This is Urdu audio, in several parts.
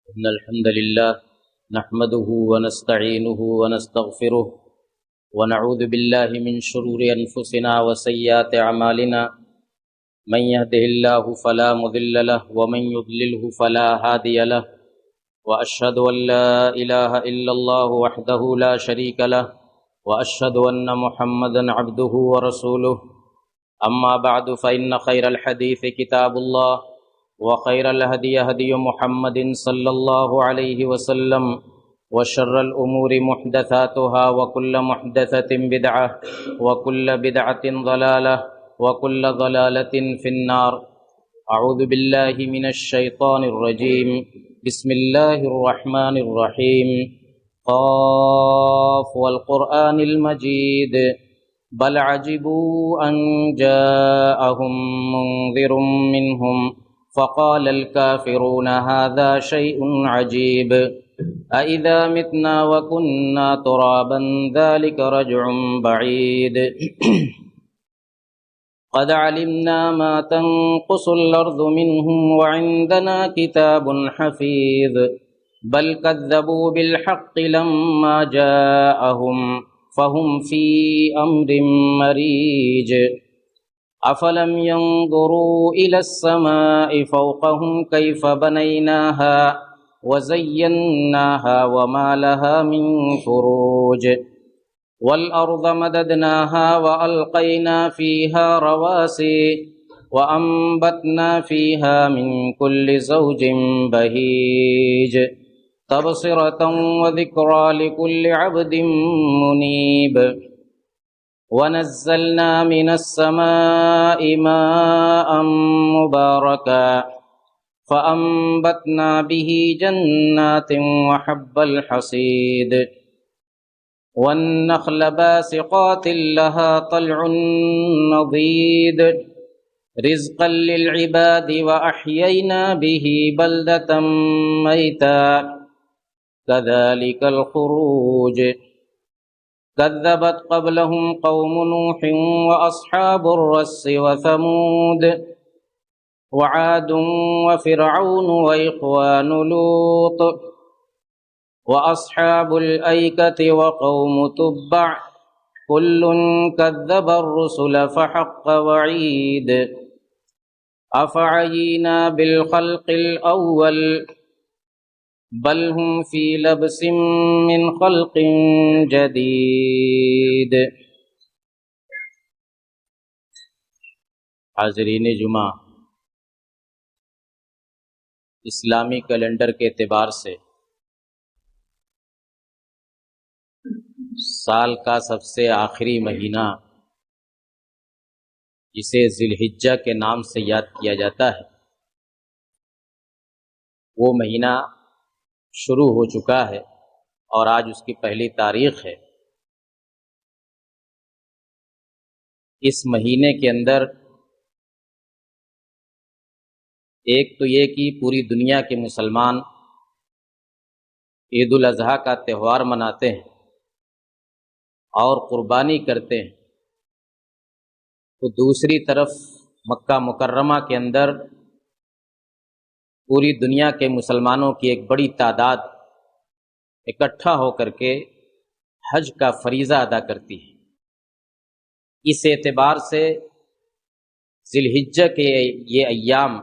إن الحمد لله نحمده ونستعينه ونستغفره ونعوذ بالله من شرور أنفسنا وسيئات أعمالنا من يهده الله فلا مضل له ومن يضلله فلا هادي له وأشهد أن لا إله إلا الله وحده لا شريك له وأشهد أن محمدا عبده ورسوله أما بعد فإن خير الحديث كتاب الله وخير الهدي هدي محمد صلى الله عليه وسلم وشر الأمور محدثاتها وكل محدثة بدعة وكل بدعة ضلالة وكل ضلالة في النار. أعوذ بالله من الشيطان الرجيم. بسم الله الرحمن الرحيم. قاف والقرآن المجيد بل عجبوا أن جاءهم منذر منهم فقال الكافرون هذا شيء عجيب أإذا متنا وكنا ترابا ذلك رجع بعيد قد علمنا ما تنقص الأرض منهم وعندنا كتاب حفيظ بل كذبوا بالحق لما جاءهم فهم في أمر مريج أفلم ينظروا إلى السماء فوقهم كيف بنيناها وزيناها وما لها من فروج والأرض مددناها وألقينا فيها رواسي وأنبتنا فيها من كل زوج بهيج تبصرة وذكرى لكل عبد منيب ونزلنا من السماء ماء مباركا فأنبتنا به جنات وحب الحصيد والنخل باسقات لها طلع نضيد رزقا للعباد وأحيينا به بلدة ميتا كذلك الخروج كذبت قبلهم قوم نوح وأصحاب الرس وثمود وعاد وفرعون وإخوان لوط وأصحاب الأيكة وقوم تبع كل كذب الرسل فحق وعيد أفعينا بالخلق الأول بل هم في لبس من خلق جدید. حاضرین جمعہ، اسلامی کیلنڈر کے اعتبار سے سال کا سب سے آخری مہینہ جسے ذی الحجہ کے نام سے یاد کیا جاتا ہے، وہ مہینہ شروع ہو چکا ہے اور آج اس کی پہلی تاریخ ہے. اس مہینے کے اندر ایک تو یہ کہ پوری دنیا کے مسلمان عید الاضحیٰ کا تہوار مناتے ہیں اور قربانی کرتے ہیں، تو دوسری طرف مکہ مکرمہ کے اندر پوری دنیا کے مسلمانوں کی ایک بڑی تعداد اکٹھا ہو کر کے حج کا فریضہ ادا کرتی ہے. اس اعتبار سے ذی الحجہ کے یہ ایام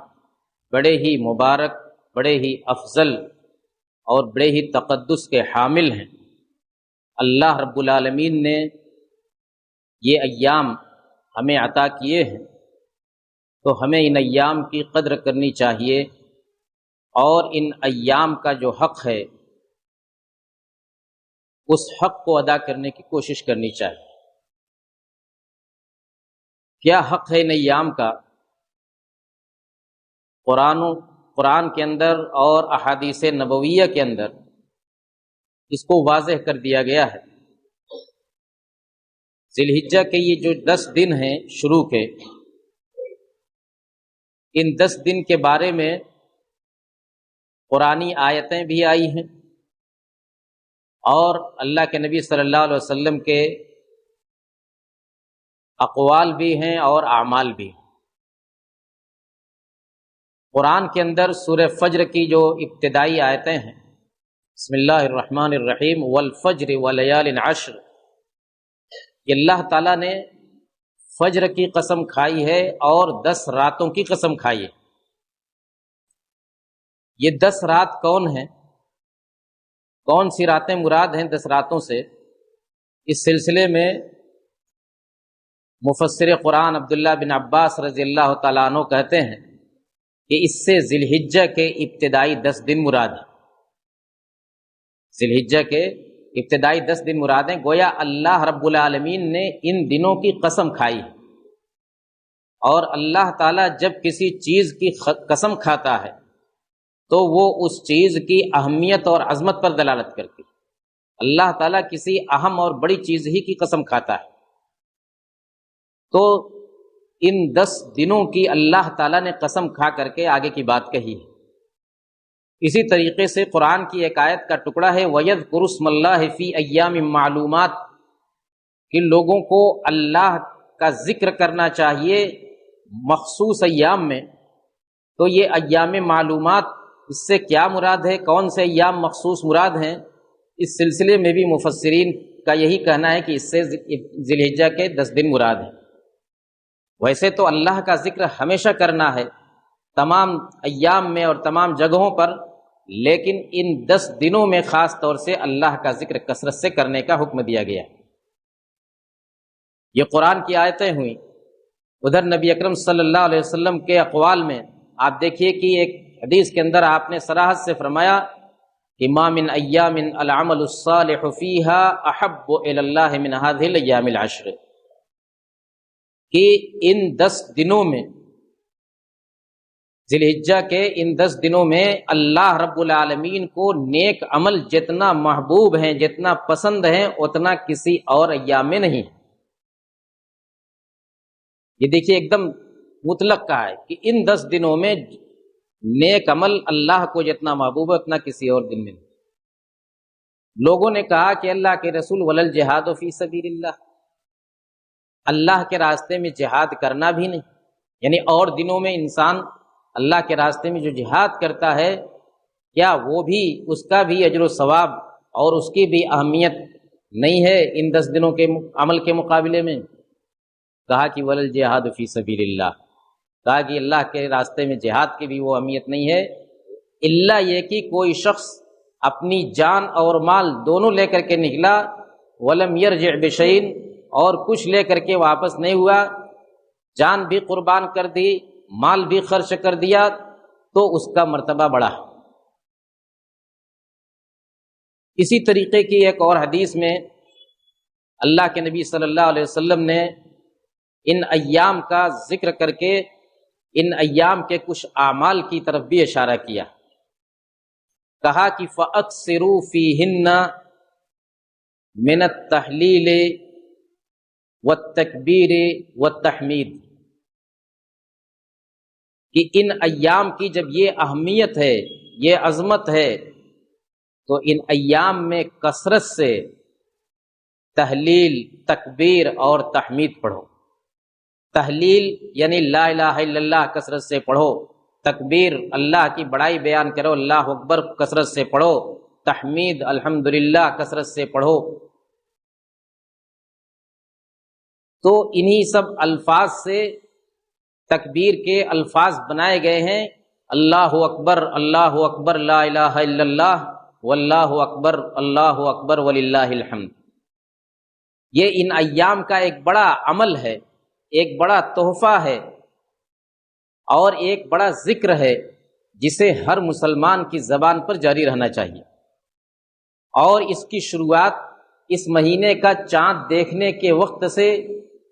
بڑے ہی مبارک، بڑے ہی افضل اور بڑے ہی تقدس کے حامل ہیں. اللہ رب العالمین نے یہ ایام ہمیں عطا کیے ہیں، تو ہمیں ان ایام کی قدر کرنی چاہیے اور ان ایام کا جو حق ہے اس حق کو ادا کرنے کی کوشش کرنی چاہیے. کیا حق ہے ان ایام کا؟ قرآن کے اندر اور احادیث نبویہ کے اندر اس کو واضح کر دیا گیا ہے. ذی الحجہ کے یہ جو 10 دن ہیں شروع کے، ان 10 دن کے بارے میں قرآنی آیتیں بھی آئی ہیں اور اللہ کے نبی صلی اللہ علیہ وسلم کے اقوال بھی ہیں اور اعمال بھی ہیں. قرآن کے اندر سورہ فجر کی جو ابتدائی آیتیں ہیں، بسم اللہ الرحمن الرحیم والفجر ولیال عشر، یہ اللہ تعالیٰ نے فجر کی قسم کھائی ہے اور 10 راتوں کی قسم کھائی ہے۔ یہ 10 رات کون ہیں؟ کون سی راتیں مراد ہیں 10 راتوں سے؟ اس سلسلے میں مفسر قرآن عبداللہ بن عباس رضی اللہ تعالیٰ عنہ کہتے ہیں کہ اس سے ذی الحجہ کے ابتدائی 10 دن مراد ہیں۔ ذی الحجہ کے ابتدائی 10 دن مراد ہیں، گویا اللہ رب العالمین نے ان دنوں کی قسم کھائی ہے، اور اللہ تعالیٰ جب کسی چیز کی قسم کھاتا ہے تو وہ اس چیز کی اہمیت اور عظمت پر دلالت کرتی ہے۔ اللہ تعالیٰ کسی اہم اور بڑی چیز ہی کی قسم کھاتا ہے، تو ان 10 دنوں کی اللہ تعالیٰ نے قسم کھا کر کے آگے کی بات کہی ہے۔ اسی طریقے سے قرآن کی ایک آیت کا ٹکڑا ہے وَيَذْكُرُ اسْمَ اللَّهِ فِي أَيَّامٍ مَّعْلُومَاتٍ، کہ لوگوں کو اللہ کا ذکر کرنا چاہیے مخصوص ایام میں۔ تو یہ ایام معلومات، اس سے کیا مراد ہے؟ کون سے ایام مخصوص مراد ہیں؟ اس سلسلے میں بھی مفسرین کا یہی کہنا ہے کہ اس سے ذی الحجہ کے 10 دن مراد ہیں۔ ویسے تو اللہ کا ذکر ہمیشہ کرنا ہے تمام ایام میں اور تمام جگہوں پر، لیکن ان 10 دنوں میں خاص طور سے اللہ کا ذکر کثرت سے کرنے کا حکم دیا گیا۔ یہ قرآن کی آیتیں ہوئیں۔ ادھر نبی اکرم صلی اللہ علیہ وسلم کے اقوال میں آپ دیکھیے کہ ایک حدیث کے اندر آپ نے صراحت سے فرمایا کہ ما من ایام العمل الصالح فیها احب الی اللہ من هذه الايام العشر، کہ ان 10 دنوں میں، ذی الحجہ کے ان 10 دنوں میں اللہ رب العالمین کو نیک عمل جتنا محبوب ہیں، جتنا پسند ہیں، اتنا کسی اور ایام میں نہیں۔ یہ دیکھیے ایک دم مطلق کہا ہے کہ ان 10 دنوں میں نیک عمل اللہ کو جتنا محبوب ہے اتنا کسی اور دن میں نہیں۔ لوگوں نے کہا کہ اللہ کے رسول ولل جہاد فی سبیل اللہ، اللہ کے راستے میں جہاد کرنا بھی نہیں، یعنی اور دنوں میں انسان اللہ کے راستے میں جو جہاد کرتا ہے، کیا وہ بھی اس کا بھی اجر و ثواب اور اس کی بھی اہمیت نہیں ہے ان 10 دنوں کے عمل کے مقابلے میں؟ کہا کہ ولل جہاد فی سبیل اللہ، کہا کہ اللہ کے راستے میں جہاد کی بھی وہ اہمیت نہیں ہے، الا یہ کہ کوئی شخص اپنی جان اور مال دونوں لے کر کے نکلا، ولم یرجع بشیء، اور کچھ لے کر کے واپس نہیں ہوا، جان بھی قربان کر دی، مال بھی خرچ کر دیا، تو اس کا مرتبہ بڑھا۔ اسی طریقے کی ایک اور حدیث میں اللہ کے نبی صلی اللہ علیہ وسلم نے ان ایام کا ذکر کر کے ان ایام کے کچھ اعمال کی طرف بھی اشارہ کیا، کہا کہ فَأَكْثِرُوا فِيهِنَّ مِنَ التَّحْلِيلِ وَالتَّكْبِيرِ وَالتَّحْمِيدِ، کہ ان ایام کی جب یہ اہمیت ہے، یہ عظمت ہے، تو ان ایام میں کثرت سے تحلیل، تکبیر اور تحمید پڑھو۔ تحلیل یعنی لا الہ الا اللہ کثرت سے پڑھو، تکبیر اللہ کی بڑائی بیان کرو، اللہ اکبر کثرت سے پڑھو، تحمید الحمدللہ کثرت سے پڑھو۔ تو انہی سب الفاظ سے تکبیر کے الفاظ بنائے گئے ہیں، اللہ اکبر لا الہ الا اللہ واللہ اکبر وللہ الحمد۔ یہ ان ایام کا ایک بڑا عمل ہے، ایک بڑا تحفہ ہے اور ایک بڑا ذکر ہے، جسے ہر مسلمان کی زبان پر جاری رہنا چاہیے۔ اور اس کی شروعات اس مہینے کا چاند دیکھنے کے وقت سے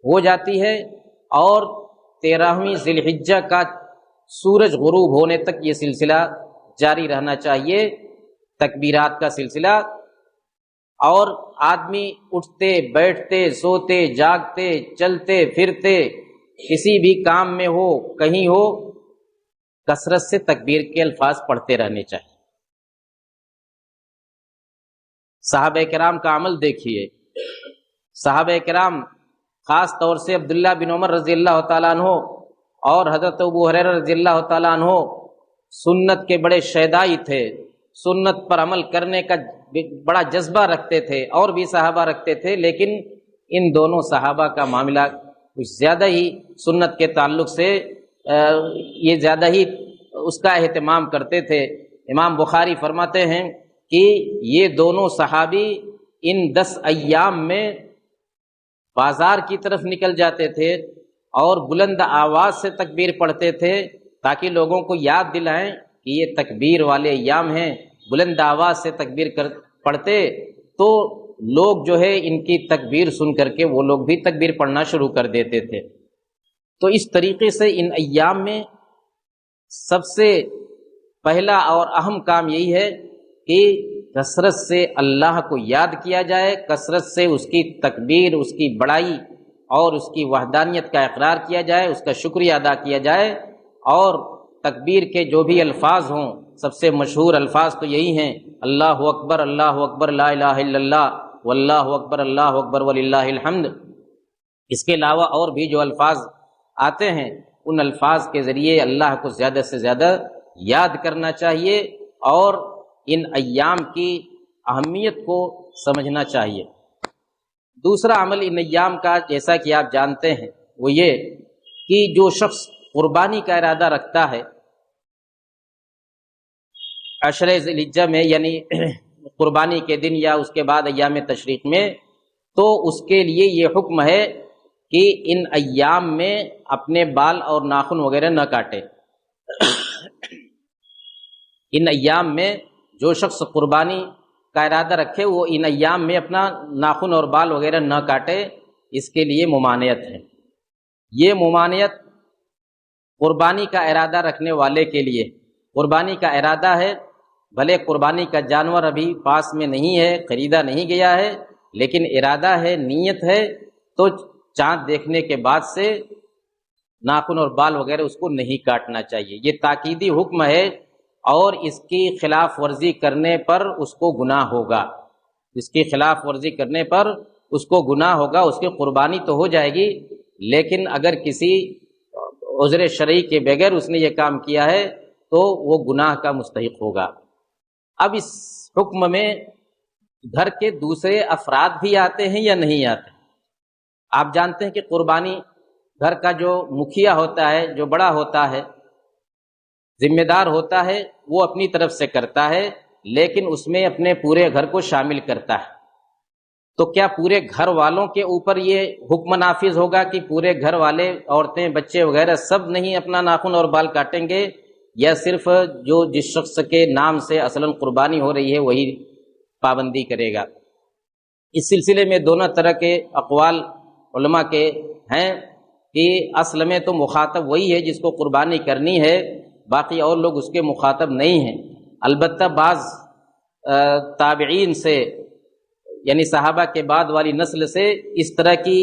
ہو جاتی ہے، اور 13ویں ذی الحجہ کا سورج غروب ہونے تک یہ سلسلہ جاری رہنا چاہیے، تکبیرات کا سلسلہ۔ اور آدمی اٹھتے بیٹھتے سوتے جاگتے چلتے پھرتے کسی بھی کام میں ہو کہیں ہو، کثرت سے تکبیر کے الفاظ پڑھتے رہنے چاہیے۔ صحابہ کرام کا عمل دیکھیے، صحابہ کرام خاص طور سے عبداللہ بن عمر رضی اللہ تعالیٰ عنہ اور حضرت ابو ہریرہ رضی اللہ تعالیٰ عنہ سنت کے بڑے شیدائی تھے، سنت پر عمل کرنے کا بڑا جذبہ رکھتے تھے، اور بھی صحابہ رکھتے تھے، لیکن ان دونوں صحابہ کا معاملہ کچھ زیادہ ہی سنت کے تعلق سے یہ زیادہ ہی اس کا اہتمام کرتے تھے۔ امام بخاری فرماتے ہیں کہ یہ دونوں صحابی ان 10 ایام میں بازار کی طرف نکل جاتے تھے اور بلند آواز سے تکبیر پڑھتے تھے تاکہ لوگوں کو یاد دلائیں کہ یہ تکبیر والے ایام ہیں۔ بلند آواز سے تکبیر پڑھتے تو لوگ جو ہے ان کی تکبیر سن کر کے وہ لوگ بھی تکبیر پڑھنا شروع کر دیتے تھے۔ تو اس طریقے سے ان ایام میں سب سے پہلا اور اہم کام یہی ہے کہ کثرت سے اللہ کو یاد کیا جائے، کثرت سے اس کی تکبیر، اس کی بڑائی اور اس کی وحدانیت کا اقرار کیا جائے، اس کا شکریہ ادا کیا جائے، اور تکبیر کے جو بھی الفاظ ہوں، سب سے مشہور الفاظ تو یہی ہیں، اللہ اکبر لا الہ الا اللہ واللہ اکبر وللہ الحمد۔ اس کے علاوہ اور بھی جو الفاظ آتے ہیں ان الفاظ کے ذریعے اللہ کو زیادہ سے زیادہ یاد کرنا چاہیے اور ان ایام کی اہمیت کو سمجھنا چاہیے۔ دوسرا عمل ان ایام کا، جیسا کہ آپ جانتے ہیں، وہ یہ کہ جو شخص قربانی کا ارادہ رکھتا ہے عشرہ ذی الحجہ میں، یعنی قربانی کے دن یا اس کے بعد ایام تشریق میں، تو اس کے لیے یہ حکم ہے کہ ان ایام میں اپنے بال اور ناخن وغیرہ نہ کاٹے۔ ان ایام میں جو شخص قربانی کا ارادہ رکھے وہ ان ایام میں اپنا ناخن اور بال وغیرہ نہ کاٹے، اس کے لیے ممانعت ہے۔ یہ ممانعت قربانی کا ارادہ رکھنے والے کے لیے، قربانی کا ارادہ ہے، بھلے قربانی کا جانور ابھی پاس میں نہیں ہے، خریدا نہیں گیا ہے، لیکن ارادہ ہے، نیت ہے، تو چاند دیکھنے کے بعد سے ناخن اور بال وغیرہ اس کو نہیں کاٹنا چاہیے۔ یہ تاکیدی حکم ہے، اور اس کی خلاف ورزی کرنے پر اس کو گناہ ہوگا، اس کی خلاف ورزی کرنے پر اس کو گناہ ہوگا۔ اس کی قربانی تو ہو جائے گی، لیکن اگر کسی عذر شرعی کے بغیر اس نے یہ کام کیا ہے تو وہ گناہ کا مستحق ہوگا۔ اب اس حکم میں گھر کے دوسرے افراد بھی آتے ہیں یا نہیں آتے؟ آپ جانتے ہیں کہ قربانی گھر کا جو مکھیا ہوتا ہے، جو بڑا ہوتا ہے، ذمہ دار ہوتا ہے، وہ اپنی طرف سے کرتا ہے، لیکن اس میں اپنے پورے گھر کو شامل کرتا ہے۔ تو کیا پورے گھر والوں کے اوپر یہ حکم نافذ ہوگا کہ پورے گھر والے، عورتیں، بچے وغیرہ سب نہیں اپنا ناخن اور بال کاٹیں گے، یا صرف جو جس شخص کے نام سے اصلاً قربانی ہو رہی ہے وہی پابندی کرے گا؟ اس سلسلے میں دونوں طرح کے اقوال علماء کے ہیں کہ اصل میں تو مخاطب وہی ہے جس کو قربانی کرنی ہے، باقی اور لوگ اس کے مخاطب نہیں ہیں۔ البتہ بعض تابعین سے، یعنی صحابہ کے بعد والی نسل سے اس طرح کی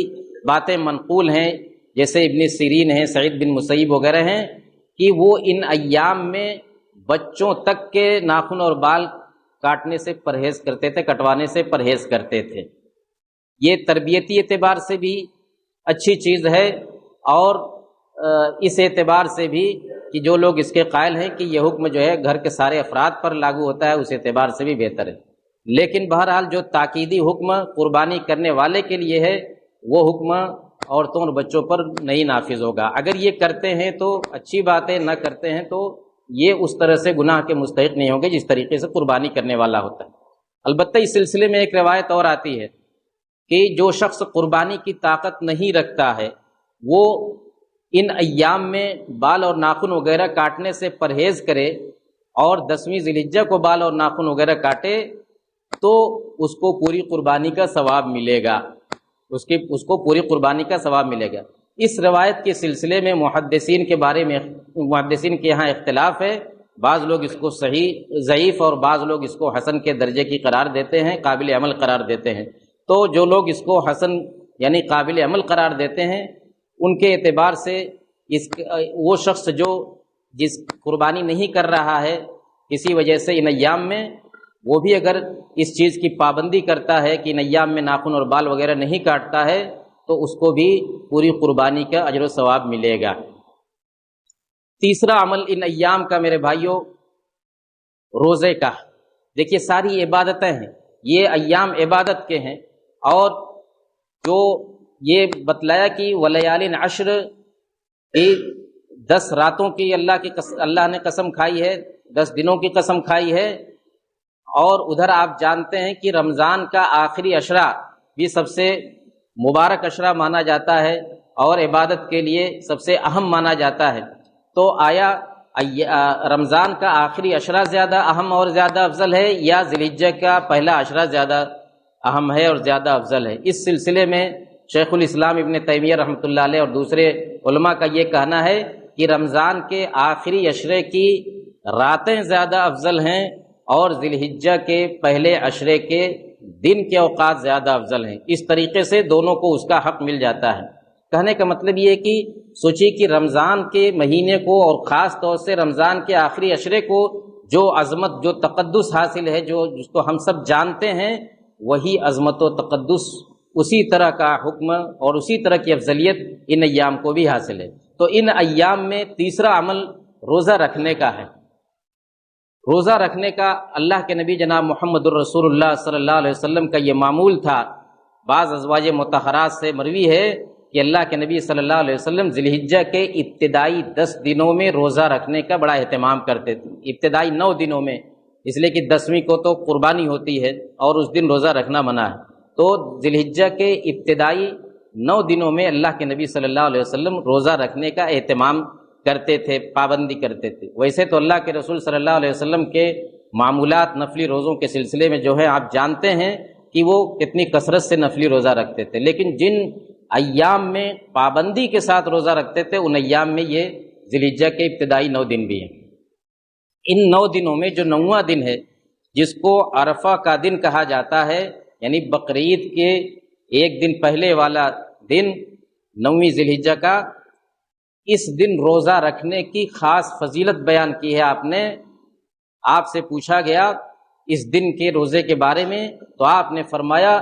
باتیں منقول ہیں، جیسے ابن سیرین ہیں، سعید بن مسیب وغیرہ ہیں، کہ وہ ان ایام میں بچوں تک کے ناخن اور بال کاٹنے سے پرہیز کرتے تھے، کٹوانے سے پرہیز کرتے تھے۔ یہ تربیتی اعتبار سے بھی اچھی چیز ہے، اور اس اعتبار سے بھی کہ جو لوگ اس کے قائل ہیں کہ یہ حکم جو ہے گھر کے سارے افراد پر لاگو ہوتا ہے، اس اعتبار سے بھی بہتر ہے۔ لیکن بہرحال جو تاکیدی حکم قربانی کرنے والے کے لیے ہے وہ حکم عورتوں اور بچوں پر نہیں نافذ ہوگا۔ اگر یہ کرتے ہیں تو اچھی بات ہے، نہ کرتے ہیں تو یہ اس طرح سے گناہ کے مستحق نہیں ہوں گے جس طریقے سے قربانی کرنے والا ہوتا ہے۔ البتہ اس سلسلے میں ایک روایت اور آتی ہے کہ جو شخص قربانی کی طاقت نہیں رکھتا ہے وہ ان ایام میں بال اور ناخن وغیرہ کاٹنے سے پرہیز کرے، اور 10ویں ذی الحجہ کو بال اور ناخن وغیرہ کاٹے تو اس کو پوری قربانی کا ثواب ملے گا، اس کو پوری قربانی کا ثواب ملے گا۔ اس روایت کے سلسلے میں محدثین کے بارے میں، محدثین کے یہاں اختلاف ہے، بعض لوگ اس کو صحیح ضعیف اور بعض لوگ اس کو حسن کے درجے کی قرار دیتے ہیں، قابل عمل قرار دیتے ہیں۔ تو جو لوگ اس کو حسن یعنی قابل عمل قرار دیتے ہیں ان کے اعتبار سے وہ شخص جو جس قربانی نہیں کر رہا ہے کسی وجہ سے ان ایام میں، وہ بھی اگر اس چیز کی پابندی کرتا ہے کہ ان ایام میں ناخن اور بال وغیرہ نہیں کاٹتا ہے تو اس کو بھی پوری قربانی کا اجر و ثواب ملے گا۔ تیسرا عمل ان ایام کا میرے بھائیوں روزے کا۔ دیکھیے ساری عبادتیں ہیں، یہ ایام عبادت کے ہیں، اور جو یہ بتلایا کہ ولیالٍ عشر، 10 راتوں کی اللہ نے قسم کھائی ہے، 10 دنوں کی قسم کھائی ہے، اور ادھر آپ جانتے ہیں کہ رمضان کا آخری عشرہ بھی سب سے مبارک عشرہ مانا جاتا ہے اور عبادت کے لیے سب سے اہم مانا جاتا ہے۔ تو آیا رمضان کا آخری عشرہ زیادہ اہم اور زیادہ افضل ہے یا ذی الحجہ کا پہلا عشرہ زیادہ اہم ہے اور زیادہ افضل ہے؟ اس سلسلے میں شیخ الاسلام ابن تیمیہ رحمۃ اللہ علیہ اور دوسرے علماء کا یہ کہنا ہے کہ رمضان کے آخری عشرے کی راتیں زیادہ افضل ہیں اور ذی الحجہ کے پہلے عشرے کے دن کے اوقات زیادہ افضل ہیں۔ اس طریقے سے دونوں کو اس کا حق مل جاتا ہے۔ کہنے کا مطلب یہ ہے کہ سوچیے کہ رمضان کے مہینے کو اور خاص طور سے رمضان کے آخری عشرے کو جو عظمت، جو تقدس حاصل ہے، جس کو ہم سب جانتے ہیں، وہی عظمت و تقدس، اسی طرح کا حکم اور اسی طرح کی افضلیت ان ایام کو بھی حاصل ہے۔ تو ان ایام میں تیسرا عمل روزہ رکھنے کا ہے۔ روزہ رکھنے کا اللہ کے نبی جناب محمد الرسول اللہ صلی اللہ علیہ وسلم کا یہ معمول تھا۔ بعض ازواج مطہرات سے مروی ہے کہ اللہ کے نبی صلی اللہ علیہ وسلم ذی الحجہ کے ابتدائی 10 دنوں میں روزہ رکھنے کا بڑا اہتمام کرتے تھے۔ ابتدائی 9 دنوں میں، اس لیے کہ 10ویں کو تو قربانی ہوتی ہے اور اس دن روزہ رکھنا منع ہے۔ تو ذی الحجہ کے ابتدائی 9 دنوں میں اللہ کے نبی صلی اللہ علیہ وسلم روزہ رکھنے کا اہتمام کرتے تھے، پابندی کرتے تھے۔ ویسے تو اللہ کے رسول صلی اللہ علیہ وسلم کے معمولات نفلی روزوں کے سلسلے میں جو ہے آپ جانتے ہیں کہ وہ کتنی کثرت سے نفلی روزہ رکھتے تھے، لیکن جن ایام میں پابندی کے ساتھ روزہ رکھتے تھے ان ایام میں یہ ذی الحجہ کے ابتدائی 9 دن بھی ہیں۔ ان 9 دنوں میں جو 9واں دن ہے، جس کو عرفہ کا دن کہا جاتا ہے، یعنی بقرعید کے ایک دن پہلے والا دن 9ویں ذی الحجہ کا، اس دن روزہ رکھنے کی خاص فضیلت بیان کی ہے آپ نے۔ آپ سے پوچھا گیا اس دن کے روزے کے بارے میں، تو آپ نے فرمایا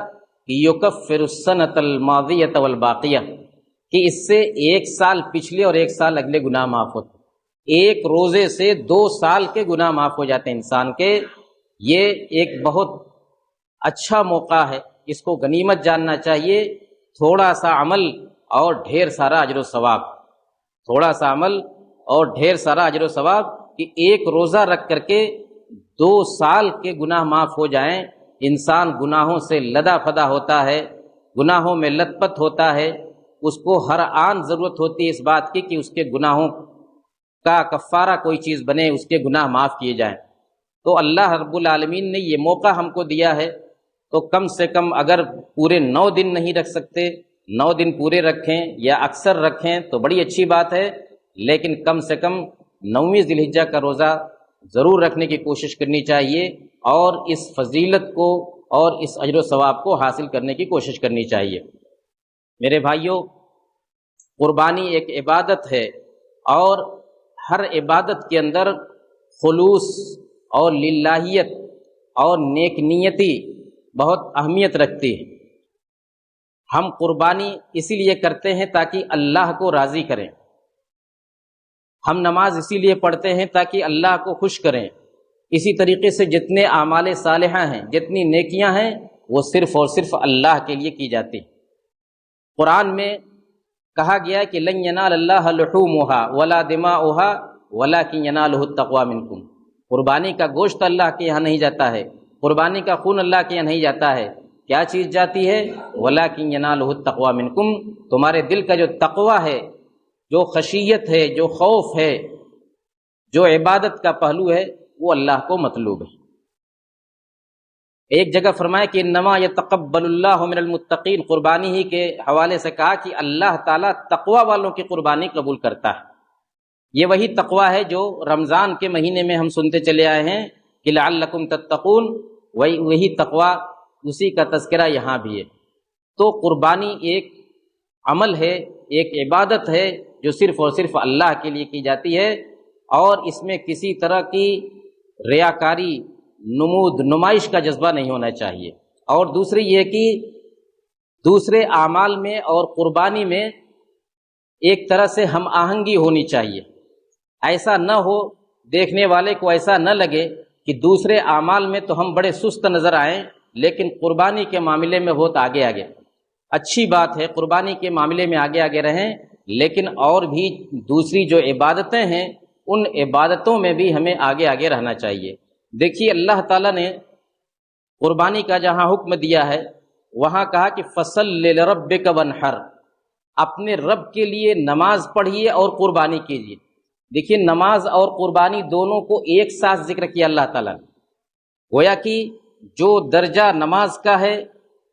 کہ یکفر السنۃ الماضیۃ والباقیہ، کہ اس سے 1 سال پچھلے اور 1 سال اگلے گناہ معاف ہوتے، ایک روزے سے 2 سال کے گناہ معاف ہو جاتے ہیں انسان کے۔ یہ ایک بہت اچھا موقع ہے، اس کو غنیمت جاننا چاہیے۔ تھوڑا سا عمل اور ڈھیر سارا اجر و ثواب، تھوڑا سا عمل اور ڈھیر سارا اجر و ثواب، کہ ایک روزہ رکھ کر کے 2 سال کے گناہ معاف ہو جائیں۔ انسان گناہوں سے لدا فدا ہوتا ہے، گناہوں میں لت پت ہوتا ہے، اس کو ہر آن ضرورت ہوتی ہے اس بات کی کہ اس کے گناہوں کا کفارہ کوئی چیز بنے، اس کے گناہ معاف کیے جائیں۔ تو اللہ رب العالمین نے یہ موقع ہم کو دیا ہے، تو کم سے کم اگر پورے 9 دن نہیں رکھ سکتے، 9 دن پورے رکھیں یا اکثر رکھیں تو بڑی اچھی بات ہے، لیکن کم سے کم 9ویں ذی الحجہ کا روزہ ضرور رکھنے کی کوشش کرنی چاہیے اور اس فضیلت کو اور اس اجر و ثواب کو حاصل کرنے کی کوشش کرنی چاہیے۔ میرے بھائیوں، قربانی ایک عبادت ہے اور ہر عبادت کے اندر خلوص اور للہیت اور نیک نیتی بہت اہمیت رکھتی ہے۔ ہم قربانی اسی لیے کرتے ہیں تاکہ اللہ کو راضی کریں، ہم نماز اسی لیے پڑھتے ہیں تاکہ اللہ کو خوش کریں۔ اسی طریقے سے جتنے اعمال صالحہ ہیں، جتنی نیکیاں ہیں، وہ صرف اور صرف اللہ کے لیے کی جاتی ہیں۔ قرآن میں کہا گیا ہے کہ لن ینال اللہ لحومها ولا دماؤها ولکن ینالہ التقوی منکم۔ قربانی کا گوشت اللہ کے یہاں نہیں جاتا ہے، قربانی کا خون اللہ کے یہاں نہیں جاتا ہے، کیا چیز جاتی ہے؟ وَلَٰكِن يَنَالُهُ التَّقْوَىٰ مِنْكُمْ، تمہارے دل کا جو تقوی ہے، جو خشیت ہے، جو خوف ہے، جو عبادت کا پہلو ہے، وہ اللہ کو مطلوب ہے۔ ایک جگہ فرمایا کہ انما یتقبل اللہ من المتقین، قربانی ہی کے حوالے سے کہا کہ اللہ تعالیٰ تقوی والوں کی قربانی قبول کرتا ہے۔ یہ وہی تقوی ہے جو رمضان کے مہینے میں ہم سنتے چلے آئے ہیں کہ لعلکم تتقون، وہی تقوی، اسی کا تذکرہ یہاں بھی ہے۔ تو قربانی ایک عمل ہے، ایک عبادت ہے جو صرف اور صرف اللہ کے لیے کی جاتی ہے، اور اس میں کسی طرح کی ریاکاری، نمود، نمائش کا جذبہ نہیں ہونا چاہیے۔ اور دوسری یہ کہ دوسرے اعمال میں اور قربانی میں ایک طرح سے ہم آہنگی ہونی چاہیے ایسا نہ ہو، دیکھنے والے کو ایسا نہ لگے کہ دوسرے اعمال میں تو ہم بڑے سست نظر آئیں لیکن قربانی کے معاملے میں بہت آگے آگے۔ اچھی بات ہے قربانی کے معاملے میں آگے آگے رہیں، لیکن اور بھی دوسری جو عبادتیں ہیں ان عبادتوں میں بھی ہمیں آگے آگے رہنا چاہیے۔ دیکھیے اللہ تعالیٰ نے قربانی کا جہاں حکم دیا ہے وہاں کہا کہ فَصَلِّ لِرَبِّكَ وَانْحَرْ، اپنے رب کے لیے نماز پڑھیے اور قربانی کیجیے۔ دیکھیے نماز اور قربانی دونوں کو ایک ساتھ ذکر کیا اللہ تعالیٰ نے، گویا کہ جو درجہ نماز کا ہے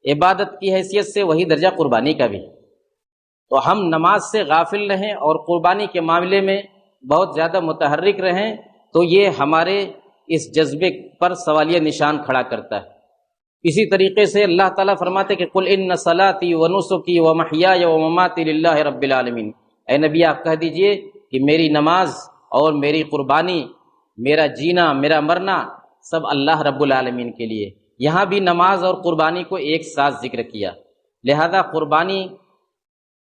عبادت کی حیثیت سے وہی درجہ قربانی کا بھی ہے۔ تو ہم نماز سے غافل رہیں اور قربانی کے معاملے میں بہت زیادہ متحرک رہیں تو یہ ہمارے اس جذبے پر سوالیہ نشان کھڑا کرتا ہے۔ اسی طریقے سے اللہ تعالیٰ فرماتے کہ قُلْ إِنَّ صَلَاتِي وَنُسُكِي وَمَحْيَايَ وَمَمَاتِي لِلَّهِ رَبِّ الْعَالَمِينَ، اے نبی آپ کہہ دیجئے کہ میری نماز اور میری قربانی، میرا جینا میرا مرنا سب اللہ رب العالمین کے لیے۔ یہاں بھی نماز اور قربانی کو ایک ساتھ ذکر کیا، لہذا قربانی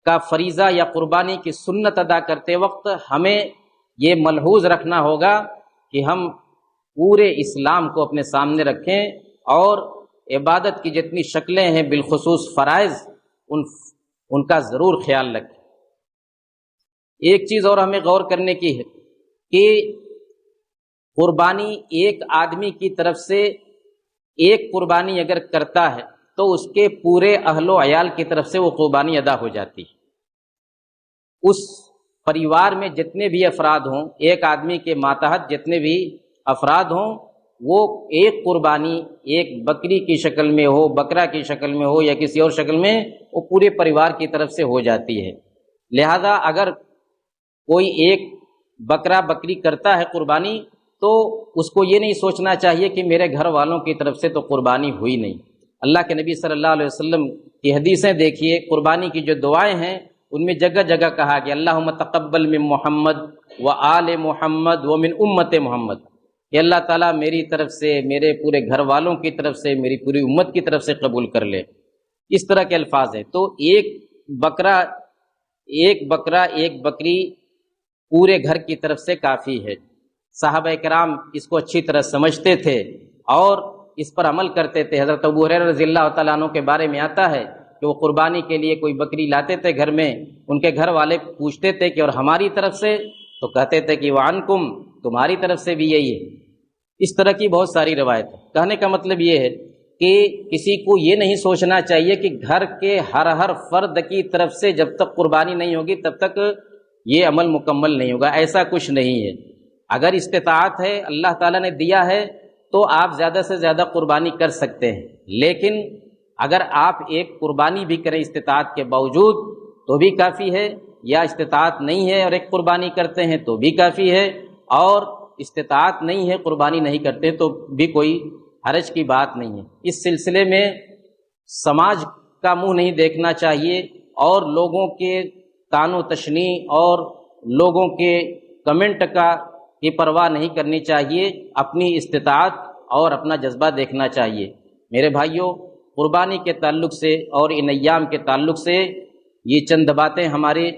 کا فریضہ یا قربانی کی سنت ادا کرتے وقت ہمیں یہ ملحوظ رکھنا ہوگا کہ ہم پورے اسلام کو اپنے سامنے رکھیں اور عبادت کی جتنی شکلیں ہیں بالخصوص فرائض ان کا ضرور خیال رکھیں۔ ایک چیز اور ہمیں غور کرنے کی ہے کہ قربانی ایک آدمی کی طرف سے ایک قربانی اگر کرتا ہے تو اس کے پورے اہل و عیال کی طرف سے وہ قربانی ادا ہو جاتی ہے۔ اس پریوار میں جتنے بھی افراد ہوں، ایک آدمی کے ماتحت جتنے بھی افراد ہوں، وہ ایک قربانی ایک بکری کی شکل میں ہو، بکرا کی شکل میں ہو یا کسی اور شکل میں، وہ پورے پریوار کی طرف سے ہو جاتی ہے۔ لہذا اگر کوئی ایک بکرا بکری کرتا ہے قربانی تو اس کو یہ نہیں سوچنا چاہیے کہ میرے گھر والوں کی طرف سے تو قربانی ہوئی نہیں۔ اللہ کے نبی صلی اللہ علیہ وسلم کی حدیثیں دیکھیے، قربانی کی جو دعائیں ہیں ان میں جگہ جگہ کہا کہ اللہم تقبل من محمد و آل محمد و من امت محمد، کہ اللہ تعالیٰ میری طرف سے، میرے پورے گھر والوں کی طرف سے، میری پوری امت کی طرف سے قبول کر لے۔ اس طرح کے الفاظ ہیں۔ تو ایک بکرا ایک بکری پورے گھر کی طرف سے کافی ہے۔ صحابہ کرام اس کو اچھی طرح سمجھتے تھے اور اس پر عمل کرتے تھے۔ حضرت ابو ہریرہ رضی اللہ تعالیٰ عنہ کے بارے میں آتا ہے کہ وہ قربانی کے لیے کوئی بکری لاتے تھے گھر میں، ان کے گھر والے پوچھتے تھے کہ اور ہماری طرف سے، تو کہتے تھے کہ وعنکم، تمہاری طرف سے بھی یہی ہے۔ اس طرح کی بہت ساری روایت ہے۔ کہنے کا مطلب یہ ہے کہ کسی کو یہ نہیں سوچنا چاہیے کہ گھر کے ہر فرد کی طرف سے جب تک قربانی نہیں ہوگی تب تک یہ عمل مکمل نہیں ہوگا، ایسا کچھ نہیں ہے۔ اگر استطاعت ہے، اللہ تعالیٰ نے دیا ہے، تو آپ زیادہ سے زیادہ قربانی کر سکتے ہیں، لیکن اگر آپ ایک قربانی بھی کریں استطاعت کے باوجود تو بھی کافی ہے، یا استطاعت نہیں ہے اور ایک قربانی کرتے ہیں تو بھی کافی ہے، اور استطاعت نہیں ہے قربانی نہیں کرتے تو بھی کوئی حرج کی بات نہیں ہے۔ اس سلسلے میں سماج کا منہ نہیں دیکھنا چاہیے اور لوگوں کے طعن و تشنیع اور لوگوں کے کمنٹ کی پرواہ نہیں کرنی چاہیے، اپنی استطاعت اور اپنا جذبہ دیکھنا چاہیے۔ میرے بھائیوں، قربانی کے تعلق سے اور ان ایام کے تعلق سے یہ چند باتیں ہماری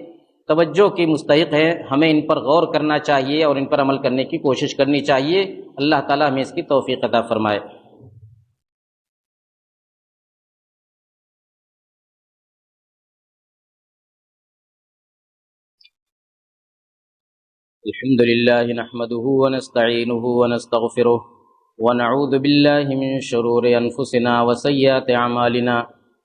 توجہ کی مستحق ہیں، ہمیں ان پر غور کرنا چاہیے اور ان پر عمل کرنے کی کوشش کرنی چاہیے۔ اللہ تعالیٰ ہمیں اس کی توفیق عطا فرمائے۔ الحمد لله نحمده ونستعينه ونستغفره ونعوذ بالله من شرور أنفسنا وسيئات أعمالنا،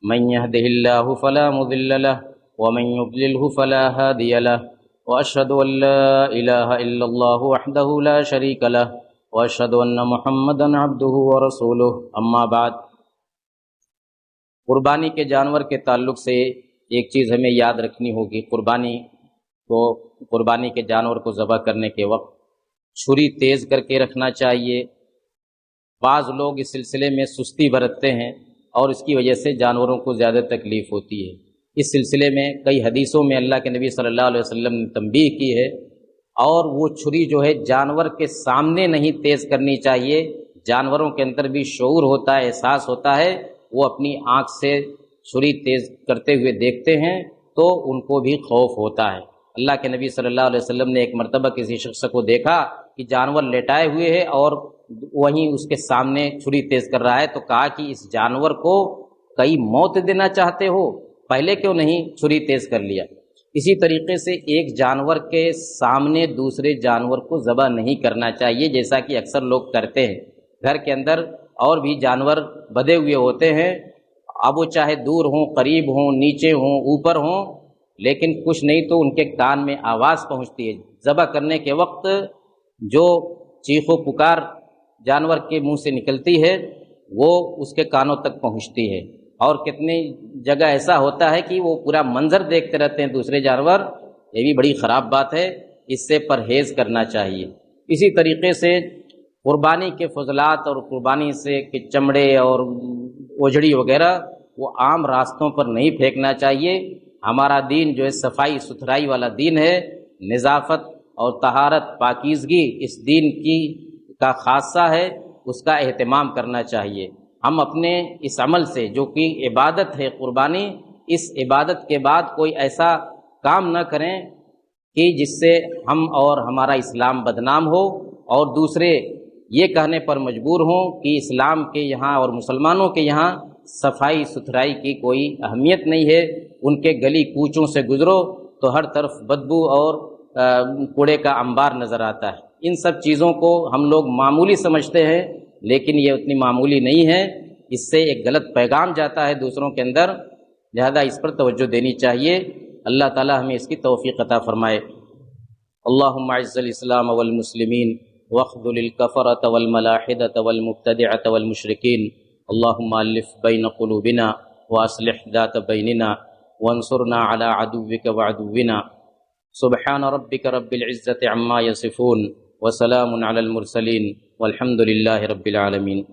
من يهده الله فلا مضل له ومن يضلله فلا هادي له، وأشهد أن لا إله إلا الله وحده لا شريك له، وأشهد أن محمدا عبده ورسوله، أما بعد۔ قربانی کے جانور کے تعلق سے ایک چیز ہمیں یاد رکھنی ہوگی، قربانی کے جانور کو ذبح کرنے کے وقت چھری تیز کر کے رکھنا چاہیے۔ بعض لوگ اس سلسلے میں سستی برتتے ہیں اور اس کی وجہ سے جانوروں کو زیادہ تکلیف ہوتی ہے۔ اس سلسلے میں کئی حدیثوں میں اللہ کے نبی صلی اللہ علیہ وسلم نے تنبیہ کی ہے، اور وہ چھری جو ہے جانور کے سامنے نہیں تیز کرنی چاہیے۔ جانوروں کے اندر بھی شعور ہوتا ہے، احساس ہوتا ہے، وہ اپنی آنکھ سے چھری تیز کرتے ہوئے دیکھتے ہیں تو ان کو بھی خوف ہوتا ہے۔ اللہ کے نبی صلی اللہ علیہ وسلم نے ایک مرتبہ کسی شخص کو دیکھا کہ جانور لیٹائے ہوئے ہے اور وہیں اس کے سامنے چھری تیز کر رہا ہے، تو کہا کہ اس جانور کو کئی موت دینا چاہتے ہو، پہلے کیوں نہیں چھری تیز کر لیا؟ اسی طریقے سے ایک جانور کے سامنے دوسرے جانور کو ذبح نہیں کرنا چاہیے، جیسا کہ اکثر لوگ کرتے ہیں۔ گھر کے اندر اور بھی جانور بدے ہوئے ہوتے ہیں، اب وہ چاہے دور ہوں، قریب ہوں، نیچے ہوں، اوپر ہوں، لیکن کچھ نہیں تو ان کے کان میں آواز پہنچتی ہے۔ ذبح کرنے کے وقت جو چیخ و پکار جانور کے منہ سے نکلتی ہے وہ اس کے کانوں تک پہنچتی ہے، اور کتنی جگہ ایسا ہوتا ہے کہ وہ پورا منظر دیکھتے رہتے ہیں دوسرے جانور، یہ بھی بڑی خراب بات ہے، اس سے پرہیز کرنا چاہیے۔ اسی طریقے سے قربانی کے فضلات اور قربانی سے کہ چمڑے اور اوجھڑی وغیرہ وہ عام راستوں پر نہیں پھینکنا چاہیے۔ ہمارا دین جو ہے صفائی ستھرائی والا دین ہے، نظافت اور طہارت پاکیزگی اس دین کی کا خاصہ ہے، اس کا اہتمام کرنا چاہیے۔ ہم اپنے اس عمل سے جو کہ عبادت ہے قربانی، اس عبادت کے بعد کوئی ایسا کام نہ کریں کہ جس سے ہم اور ہمارا اسلام بدنام ہو اور دوسرے یہ کہنے پر مجبور ہوں کہ اسلام کے یہاں اور مسلمانوں کے یہاں صفائی ستھرائی کی کوئی اہمیت نہیں ہے، ان کے گلی کوچوں سے گزرو تو ہر طرف بدبو اور کوڑے کا انبار نظر آتا ہے۔ ان سب چیزوں کو ہم لوگ معمولی سمجھتے ہیں، لیکن یہ اتنی معمولی نہیں ہے، اس سے ایک غلط پیغام جاتا ہے دوسروں کے اندر، لہذا اس پر توجہ دینی چاہیے۔ اللہ تعالی ہمیں اس کی توفیق عطا فرمائے۔ اللہم اعز الاسلام والمسلمین واخذل الکفرۃ والملاحدۃ والمبتدعۃ والمشرکین، اللہم الف بین قلوبنا واصلح ذات بیننا وانصرنا علی عدوک وعدونا۔ سبحان ربک رب العزۃ عما یصفون وسلام علی المرسلین والحمد للہ رب العالمین۔